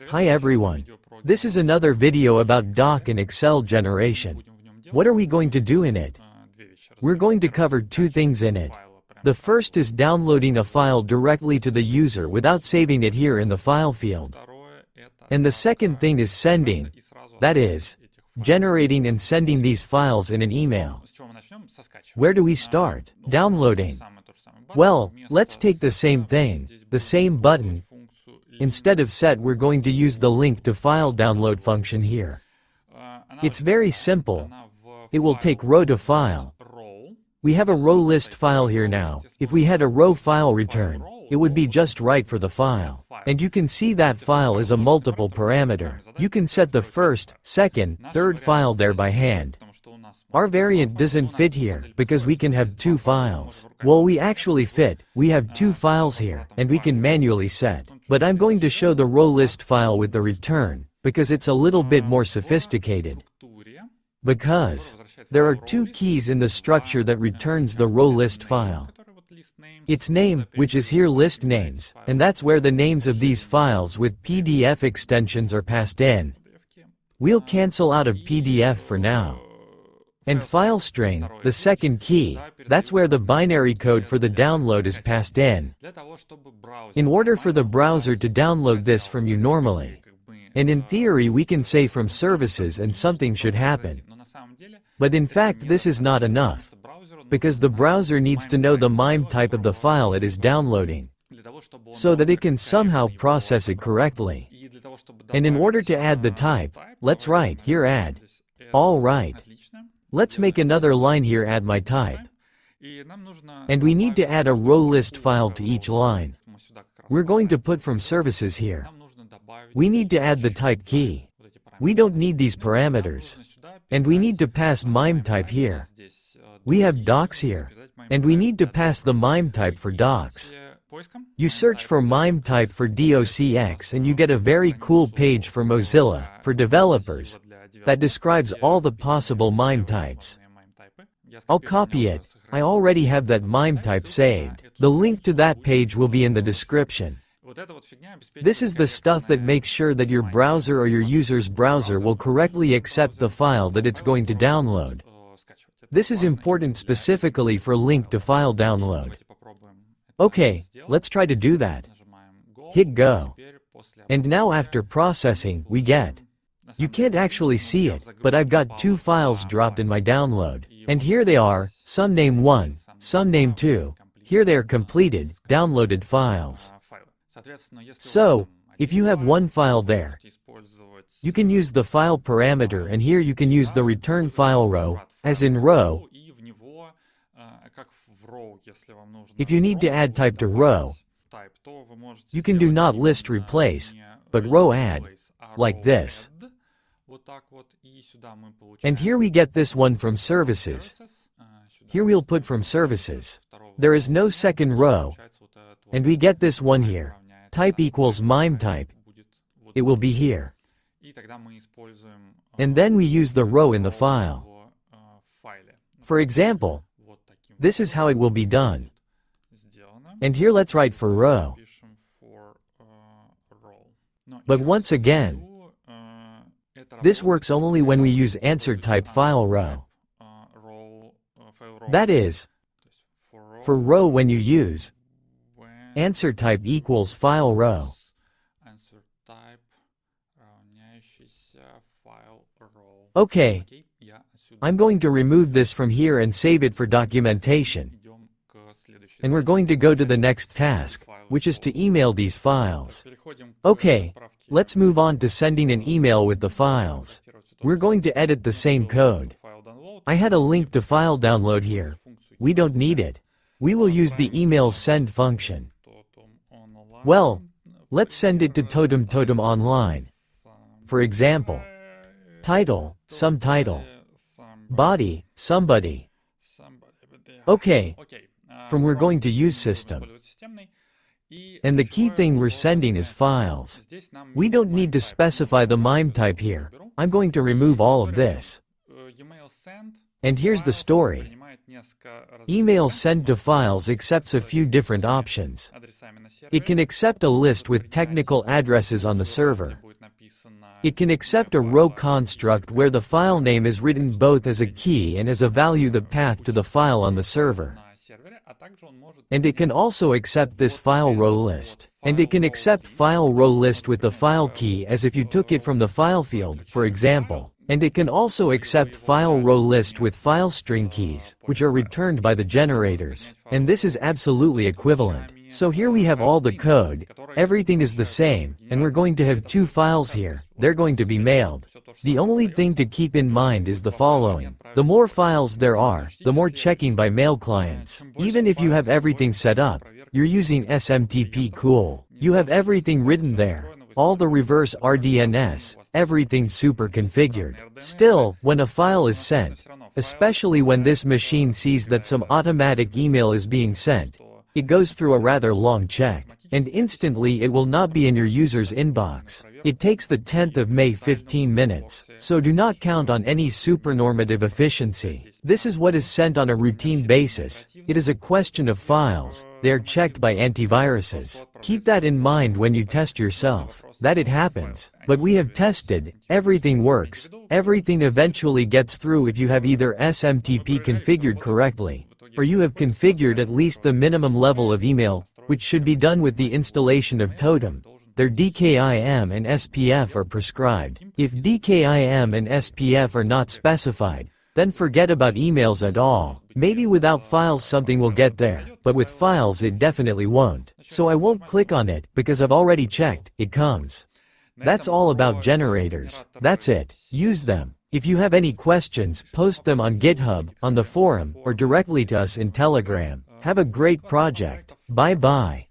Hi everyone. This is another video about doc and Excel generation. What are we going to do in it? We're going to cover two things in it. The first is downloading a file directly to the user without saving it here in the file field. And the second thing is sending, that is, generating and sending these files in an email. Where do we start? Downloading. Well, let's take the same thing, the same button. Instead of set, we're going to use the link to file download function here. It's very simple. It will take row to file. We have a row list file here now. If we had a row file return, it would be just right for the file. And you can see that file is a multiple parameter. You can set the first, second, third file there by hand. Our variant doesn't fit here, because we can have two files. Well, we actually fit, we have two files here, and we can manually set. But I'm going to show the row list file with the return, because it's a little bit more sophisticated. Because there are two keys in the structure that returns the row list file. Its name, which is here list names, and that's where the names of these files with PDF extensions are passed in. We'll cancel out of PDF for now. And file string, the second key, that's where the binary code for the download is passed in. In order for the browser to download this from you normally. And in theory we can say from services and something should happen. But in fact this is not enough. Because the browser needs to know the MIME type of the file it is downloading. So that it can somehow process it correctly. And in order to add the type, let's write here add. All right. Let's make another line here add my type. And we need to add a row list file to each line. We're going to put from services here. We need to add the type key. We don't need these parameters. And we need to pass MIME type here. We have docs here. And we need to pass the MIME type for docs. You search for MIME type for docx and you get a very cool page for Mozilla, for developers, that describes all the possible MIME types. I'll copy it. I already have that MIME type saved. The link to that page will be in the description. This is the stuff that makes sure that your browser or your user's browser will correctly accept the file that it's going to download. This is important specifically for link to file download. Okay, let's try to do that. Hit go. And now after processing, we get. You can't actually see it, but I've got two files dropped in my download. And here they are, some name 1, some name 2. Here they are completed, downloaded files. So, if you have one file there, you can use the file parameter and here you can use the return file row, as in row. If you need to add type to row, you can do not list replace, but row add, like this. And here we get this one from services. Here we'll put from services. There is no second row. And we get this one here. Type equals MIME type. It will be here. And then we use the row in the file. For example, this is how it will be done. And here let's write for row. But once again, this works only when we use answer type file row. That is, for row when you use answer type equals file row. Okay, I'm going to remove this from here and save it for documentation. And we're going to go to the next task, which is to email these files. Okay, let's move on to sending an email with the files. We're going to edit the same code. I had a link to file download here. We don't need it. We will use the email send function. Well, let's send it to Totem Online. For example, title, some title. Body, somebody. Okay, from we're going to use system. And the key thing we're sending is files. We don't need to specify the MIME type here. I'm going to remove all of this. And here's the story. Email send to files accepts a few different options. It can accept a list with technical addresses on the server. It can accept a row construct where the file name is written both as a key and as a value the path to the file on the server. And it can also accept this file row list. And it can accept file row list with the file key as if you took it from the file field, for example. And it can also accept file row list with file string keys, which are returned by the generators. And this is absolutely equivalent. So here we have all the code, everything is the same, and we're going to have two files here, they're going to be mailed. The only thing to keep in mind is the following. The more files there are, the more checking by mail clients. Even if you have everything set up, you're using SMTP cool. You have everything written there. All the reverse RDNS, everything super configured. Still, when a file is sent, especially when this machine sees that some automatic email is being sent, it goes through a rather long check, and instantly it will not be in your user's inbox. It takes the 10th of May 15 minutes, so do not count on any supernormative efficiency. This is what is sent on a routine basis. It is a question of files. They are checked by antiviruses. Keep that in mind when you test yourself. That it happens. But we have tested, everything works, everything eventually gets through if you have either SMTP configured correctly, or you have configured at least the minimum level of email, which should be done with the installation of Totem. Their DKIM and SPF are prescribed. If DKIM and SPF are not specified, then forget about emails at all. Maybe without files something will get there, but with files it definitely won't. So I won't click on it, because I've already checked, it comes. That's all about generators. That's it. Use them. If you have any questions, post them on GitHub, on the forum, or directly to us in Telegram. Have a great project. Bye bye.